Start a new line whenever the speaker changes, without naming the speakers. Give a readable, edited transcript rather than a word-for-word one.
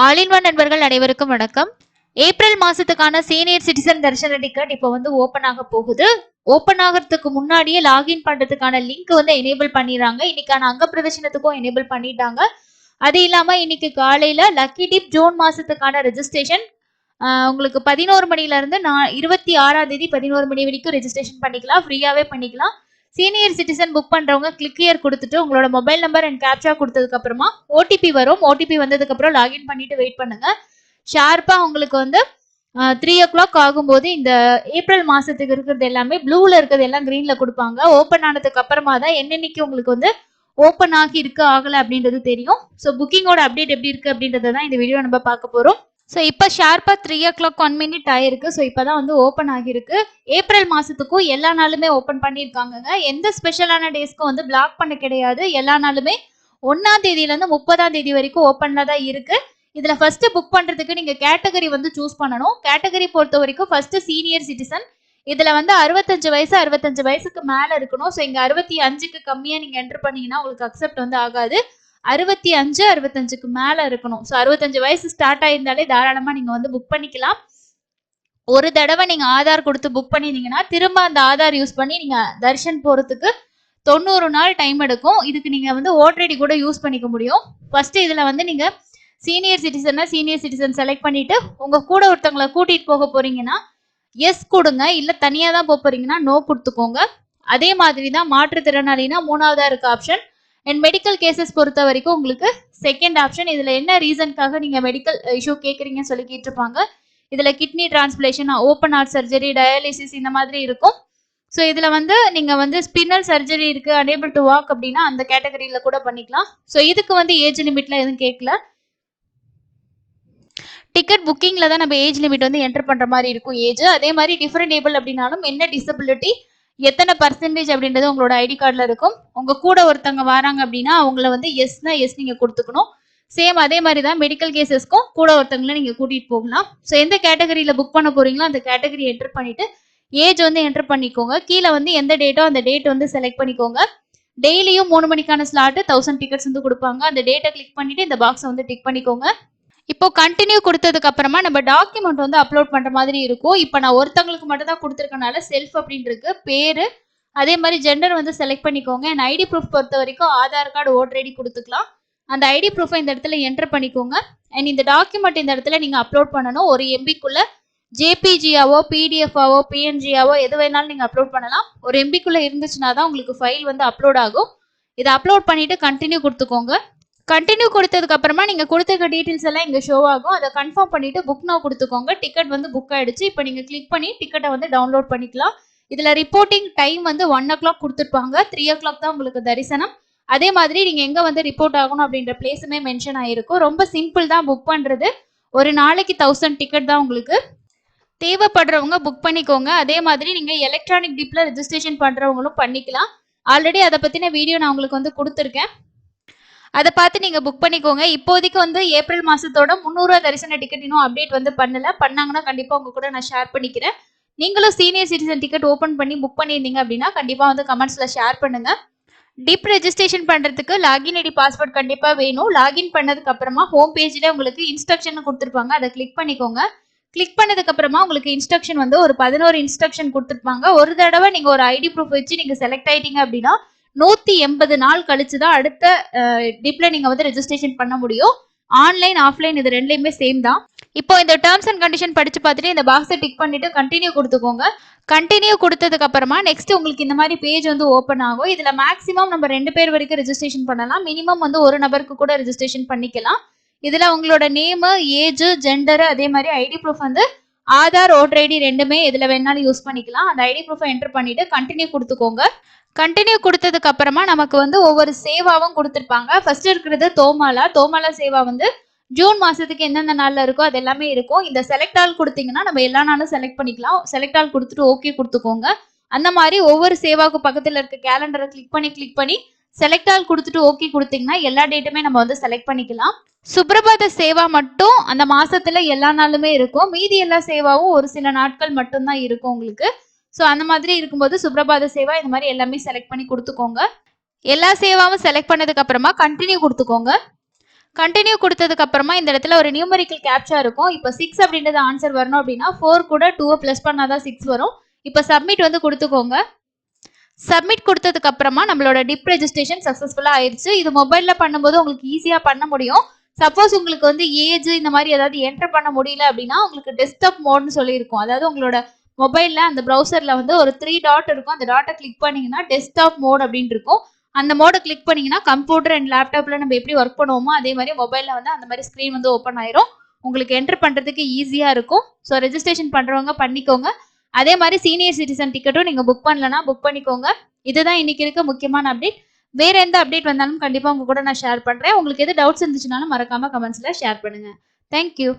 All in one நண்பர்கள் அனைவருக்கும் வணக்கம். ஏப்ரல் மாசத்துக்கான சீனியர் சிட்டிசன் தர்ஷன டிக்கெட் இப்போ வந்து ஓபன் ஆக போகுது. ஓபன் ஆகிறதுக்கு முன்னாடியே லாகின் பண்றதுக்கான லிங்க் வந்து எனேபிள் பண்ணிடுறாங்க. இன்னைக்கான அங்க பிரதர்ஷனத்துக்கும் எனேபிள் பண்ணிட்டாங்க. அது இல்லாம இன்னைக்கு காலையில லக்கி டிப் ஜூன் மாசத்துக்கான ரெஜிஸ்ட்ரேஷன் உங்களுக்கு 11 மணில இருந்து 26ஆம் தேதி 11 மணி வரைக்கும் ரெஜிஸ்ட்ரேஷன் பண்ணிக்கலாம். ஃப்ரீயாவே பண்ணிக்கலாம். சீனியர் சிட்டிசன் புக் பண்றவங்க கிளிக் ஹியர் கொடுத்துட்டு உங்களோட மொபைல் நம்பர் அண்ட் கேப்சா கொடுத்ததுக்கு அப்புறமா ஓடிபி வரும். ஓடிபி வந்ததுக்கு அப்புறம் லாகின் பண்ணிட்டு வெயிட் பண்ணுங்க. ஷார்ப்பா உங்களுக்கு வந்து 3 o'clock ஆகும்போது இந்த ஏப்ரல் மாசத்துக்கு இருக்கிறது எல்லாமே ப்ளூல இருக்கிறது எல்லாம் கிரீன்ல கொடுப்பாங்க. ஓப்பன் ஆனதுக்கு அப்புறமா தான் என்னன்னைக்கு உங்களுக்கு வந்து ஓப்பன் ஆகி இருக்கு ஆகல அப்படின்றது தெரியும். ஸோ புக்கிங்கோட அப்டேட் எப்படி இருக்கு அப்படின்றத தான் இந்த வீடியோ நம்ம பார்க்க போறோம். ஸோ இப்போ ஷார்ப்பா 3 o'clock 1 minute ஆயிருக்கு. ஸோ இப்போதான் வந்து ஓப்பன் ஆகிருக்கு. ஏப்ரல் மாசத்துக்கும் எல்லா நாளுமே ஓப்பன் பண்ணியிருக்காங்க. எந்த ஸ்பெஷலான டேஸ்க்கும் வந்து பிளாக் பண்ண கிடையாது. எல்லா நாளுமே 1ஆம் தேதியிலேருந்து 30ஆம் தேதி வரைக்கும் ஓப்பன்ல தான் இருக்கு. இதுல ஃபர்ஸ்ட் புக் பண்றதுக்கு நீங்க கேட்டகரி வந்து சூஸ் பண்ணணும். கேட்டகரி பொறுத்த வரைக்கும் ஃபர்ஸ்ட் சீனியர் சிட்டிசன். இதுல வந்து 65 வயசுக்கு மேல இருக்கணும். ஸோ இங்க 65க்கு கம்மியா நீங்க என்டர் பண்ணீங்கன்னா உங்களுக்கு அக்செப்ட் வந்து ஆகாது. 65 மேல இருக்கணும். ஸோ 65 வயசு ஸ்டார்ட் ஆயிருந்தாலே தாராளமா நீங்க வந்து புக் பண்ணிக்கலாம். ஒரு தடவை நீங்க ஆதார் கொடுத்து புக் பண்ணிருந்தீங்கன்னா திரும்ப அந்த ஆதார் யூஸ் பண்ணி நீங்க தர்ஷன் போறதுக்கு 90 நாள் டைம் எடுக்கும். இதுக்கு நீங்க வந்து ஓட்டர் ஐடி கூட யூஸ் பண்ணிக்க முடியும். ஃபர்ஸ்ட் இதுல வந்து நீங்க சீனியர் சிட்டிசன் செலக்ட் பண்ணிட்டு உங்க கூட ஒருத்தவங்களை கூட்டிட்டு போக போறீங்கன்னா எஸ் கொடுங்க. இல்ல தனியா தான் போறீங்கன்னா நோ கொடுத்துக்கோங்க. அதே மாதிரி தான் மாற்றுத்திறனாளினா 3ஆவதா இருக்க ஆப்ஷன். அண்ட் மெடிக்கல் கேசஸ் பொறுத்த வரைக்கும் உங்களுக்கு செகண்ட் ஆப்ஷன். இதுல என்ன ரீசனுக்காக நீங்க மெடிக்கல் இஷ்யூ கேட்குறீங்கன்னு சொல்லி கேட்டிருப்பாங்க. இதுல kidney transplantation, open heart surgery, dialysis இந்த மாதிரி இருக்கும். ஸோ இதுல வந்து நீங்க வந்து ஸ்பின்னல் சர்ஜரி இருக்கு, அனேபிள் டு வாக் அப்படின்னா அந்த கேட்டகரியில கூட பண்ணிக்கலாம். ஸோ இதுக்கு வந்து ஏஜ் லிமிட்ல எதுவும் கேட்கல. டிக்கெட் புக்கிங்ல தான் நம்ம ஏஜ் லிமிட் வந்து என்டர் பண்ற மாதிரி இருக்கும் ஏஜ். அதே மாதிரி டிஃபரெண்ட் ஏபிள் அப்படின்னாலும் என்ன டிசபிலிட்டி எத்தனை பர்சன்டேஜ் அப்படின்றது உங்களோட ஐடி கார்டில் இருக்கும். உங்க கூட ஒருத்தவங்க வராங்க அப்படின்னா அவங்கள வந்து எஸ்னா எஸ் நீங்க கொடுத்துக்கணும். சேம் அதே மாதிரி தான் மெடிக்கல் கேசஸ்க்கும் கூட ஒருத்தவங்களை நீங்க கூட்டிட்டு போகலாம். ஸோ எந்த கேட்டகரியில புக் பண்ண போறீங்களோ அந்த கேட்டகரி என்டர் பண்ணிட்டு ஏஜ் வந்து என்டர் பண்ணிக்கோங்க. கீழே வந்து எந்த டேட்டோ அந்த டேட் வந்து செலக்ட் பண்ணிக்கோங்க. டெய்லியும் 3 மணிக்கான ஸ்லாட் 1000 டிக்கெட்ஸ் வந்து கொடுப்பாங்க. அந்த டேட்டை கிளிக் பண்ணிட்டு இந்த பாக்ஸை வந்து டிக் பண்ணிக்கோங்க. இப்போ கண்டினியூ கொடுத்ததுக்கு அப்புறமா நம்ம டாக்குமெண்ட் வந்து அப்லோட் பண்ற மாதிரி இருக்கும். இப்போ நான் ஒருத்தவங்களுக்கு மட்டும் தான் கொடுத்துருக்கனால செல்ஃப் அப்படின்னு இருக்கு. பேரு அதே மாதிரி ஜெண்டர் வந்து செலக்ட் பண்ணிக்கோங்க. அண்ட் ஐடி ப்ரூஃப் பொறுத்த வரைக்கும் ஆதார் கார்டு, ஓட்டர் ஐடி கொடுத்துக்கலாம். அந்த ஐடி ப்ரூஃபை இந்த இடத்துல என்டர் பண்ணிக்கோங்க. அண்ட் இந்த டாக்குமெண்ட் இந்த இடத்துல நீங்க அப்லோட் பண்ணணும். ஒரு எம்பிக்குள்ள ஜேபிஜியாவோ, பிடிஎஃப்ஆவோ, பிஎன்ஜியாவோ எது வேணாலும் நீங்க அப்லோட் பண்ணலாம். ஒரு எம்பிக்குள்ள இருந்துச்சுன்னா தான் உங்களுக்கு ஃபைல் வந்து அப்லோட் ஆகும். இதை அப்லோட் பண்ணிட்டு கண்டினியூ கொடுத்துக்கோங்க. கண்டினியூ கொடுத்ததுக்கு அப்புறமா நீங்க கொடுத்துருக்க டீடைல்ஸ் எல்லாம் இங்க ஷோ ஆகும். அதை கன்ஃபார்ம் பண்ணிட்டு புக் நவ் கொடுத்துக்கோங்க. டிக்கெட் வந்து புக் ஆயிடுச்சு. இப்போ நீங்க கிளிக் பண்ணி டிக்கெட்டை வந்து டவுன்லோட் பண்ணிக்கலாம். இதுல ரிப்போர்ட்டிங் டைம் வந்து 1 o'clock கொடுத்துருப்பாங்க. 3 o'clock தான் உங்களுக்கு தரிசனம். அதே மாதிரி நீங்க எங்க வந்து ரிப்போர்ட் ஆகணும் அப்படின்ற பிளேஸுமே மென்ஷன் ஆயிருக்கும். ரொம்ப சிம்பிள் தான் புக் பண்றது. ஒரு நாளைக்கு 1000 டிக்கெட் தான் உங்களுக்கு. தேவைப்படுறவங்க புக் பண்ணிக்கோங்க. அதே மாதிரி நீங்க எலக்ட்ரானிக் டிப்ல ரெஜிஸ்ட்ரேஷன் பண்றவங்களும் பண்ணிக்கலாம். ஆல்ரெடி அதை பத்தின வீடியோ நான் உங்களுக்கு வந்து கொடுத்துருக்கேன். அதை பார்த்து நீங்க புக் பண்ணிக்கோங்க. இப்போதைக்கு வந்து ஏப்ரல் மாசத்தோட 300 தரிசன டிக்கெட் இன்னும் அப்டேட் வந்து பண்ணாங்கன்னா கண்டிப்பா உங்க கூட நான் ஷேர் பண்ணிக்கிறேன். நீங்களும் சீனியர் சிட்டிசன் டிக்கெட் ஓபன் பண்ணி புக் பண்ணியிருந்தீங்க அப்படின்னா கண்டிப்பா வந்து கமெண்ட்ஸ்ல ஷேர் பண்ணுங்க. டிப் ரெஜிஸ்ட்ரேஷன் பண்றதுக்கு லாகின் ஐடி பாஸ்வேர்ட் கண்டிப்பா வேணும். லாகின் பண்ணதுக்கு அப்புறமா ஹோம் பேஜ்ல உங்களுக்கு இன்ஸ்ட்ரக்ஷன் கொடுத்துருப்பாங்க. அதை கிளிக் பண்ணிக்கோங்க. கிளிக் பண்ணதுக்கு அப்புறமா உங்களுக்கு இன்ஸ்ட்ரக்ஷன் வந்து ஒரு 11 இன்ஸ்ட்ரக்ஷன் கொடுத்துருப்பாங்க. ஒரு தடவை நீங்க ஒரு ஐடி ப்ரூஃப் வச்சு நீங்க செலக்ட் ஆயிட்டீங்க அப்படின்னா 180 நாள் கழிச்சு தான் அடுத்த டிப்ல நீங்க வந்து ரெஜிஸ்ட்ரேஷன் பண்ண முடியும். ஆன்லைன், ஆஃப்லைன் இது ரெண்டுலயுமே சேம் தான். இப்போ இந்த டேர்ம்ஸ் அண்ட் கண்டிஷன் படிச்சு பார்த்துட்டு இந்த பாக்ஸை டிக் பண்ணிட்டு கண்டினியூ கொடுத்துக்கோங்க. கண்டினியூ கொடுத்ததுக்கு அப்புறமா நெக்ஸ்ட் உங்களுக்கு இந்த மாதிரி பேஜ் வந்து ஓப்பன் ஆகும். இதுல மேக்ஸிமம் நம்ம 2 பேர் வரைக்கும் ரெஜிஸ்ட்ரேஷன் பண்ணலாம். மினிமம் வந்து ஒரு நபருக்கு கூட ரெஜிஸ்ட்ரேஷன் பண்ணிக்கலாம். இதுல உங்களோட நேம், ஏஜ், ஜெண்டர் அதே மாதிரி ஐடி ப்ரூஃப் வந்து ஆதார், ஓட்டர் ஐடி ரெண்டுமே எதுல வேணாலும் யூஸ் பண்ணிக்கலாம். அந்த ஐடி ப்ரூஃபை என்டர் பண்ணிட்டு கண்டினியூ கொடுத்துக்கோங்க. கண்டினியூ கொடுத்ததுக்கு அப்புறமா நமக்கு வந்து ஒவ்வொரு சேவாவும் கொடுத்துருப்பாங்க. ஃபர்ஸ்ட் இருக்கிறது தோமாலா சேவா வந்து ஜூன் மாசத்துக்கு எந்தெந்த நாள்ல இருக்கோ அது எல்லாமே இருக்கும். இந்த செலக்ட் ஆல் கொடுத்தீங்கன்னா நம்ம எல்லா நாளும் செலக்ட் பண்ணிக்கலாம். செலக்ட் ஆல் கொடுத்துட்டு ஓகே கொடுத்துக்கோங்க. அந்த மாதிரி ஒவ்வொரு சேவாவுக்கு பக்கத்துல இருக்க கேலண்டரை கிளிக் பண்ணி செலக்ட் ஆல் கொடுத்துட்டு ஓகே கொடுத்தீங்கன்னா எல்லா டேட்டுமே நம்ம வந்து செலக்ட் பண்ணிக்கலாம். சுப்ரபாத சேவா மட்டும் அந்த மாசத்துல எல்லா நாளுமே இருக்கும். மீதி எல்லா சேவாவும் ஒரு சில நாட்கள் மட்டும்தான் இருக்கும் உங்களுக்கு. ஸோ அந்த மாதிரி இருக்கும்போது சுப்ரபாத சேவா இந்த மாதிரி எல்லாமே செலக்ட் பண்ணி கொடுத்துக்கோங்க. எல்லா சேவாவும் செலக்ட் பண்ணதுக்கு அப்புறமா கண்டினியூ கொடுத்துக்கோங்க. கண்டினியூ குடுத்ததுக்கு அப்புறமா இந்த இடத்துல ஒரு நியூமெரிக்கல் கேப்ச்சா இருக்கும். இப்ப 6 அப்படின்றது ஆன்சர் வரணும் அப்படின்னா 4 கூட 2 பிளஸ் பண்ணா தான் 6 வரும். இப்ப சப்மிட் வந்து குடுத்துக்கோங்க. சப்மிட் குடுத்ததுக்கு அப்புறமா நம்மளோட டிப் ரெஜிஸ்ட்ரேஷன் சக்சஸ்ஃபுல்லா ஆயிருச்சு. இது மொபைல்ல பண்ணும்போது உங்களுக்கு ஈஸியா பண்ண முடியும். சப்போஸ் உங்களுக்கு வந்து ஏஜ் இந்த மாதிரி ஏதாவது என்டர் பண்ண முடியல அப்படின்னா உங்களுக்கு டெஸ்க்டாப் மோட்னு சொல்லியிருக்கும். அதாவது உங்களோட மொபைல்ல அந்த ப்ரௌசர்ல வந்து ஒரு 3 டாட் இருக்கும். அந்த டாட்டை கிளிக் பண்ணீங்கன்னா டெஸ்க்டாப் மோட் அப்படின்னு இருக்கும். அந்த மோட கிளிக் பண்ணீங்கன்னா கம்ப்யூட்டர் அண்ட் லேப்டாப்ல நம்ம எப்படி ஒர்க் பண்ணுவோமோ அதே மாதிரி மொபைல்ல வந்து அந்த மாதிரி ஸ்கிரீன் வந்து ஓப்பன் ஆயிரும். உங்களுக்கு என்டர் பண்றதுக்கு ஈஸியா இருக்கும். ஸோ ரெஜிஸ்ட்ரேஷன் பண்றவங்க பண்ணிக்கோங்க. அதே மாதிரி சீனியர் சிட்டிசன் டிக்கெட்டும் நீங்க புக் பண்ணலன்னா புக் பண்ணிக்கோங்க. இதுதான் இன்னைக்கு இருக்க முக்கியமான அப்டேட். வேற எந்த அப்டேட் வந்தாலும் கண்டிப்பா உங்க கூட நான் ஷேர் பண்றேன். உங்களுக்கு எது டவுட்ஸ் இருந்துச்சுனாலும் மறக்காம கமெண்ட்ஸ்ல ஷேர் பண்ணுங்க. Thank you.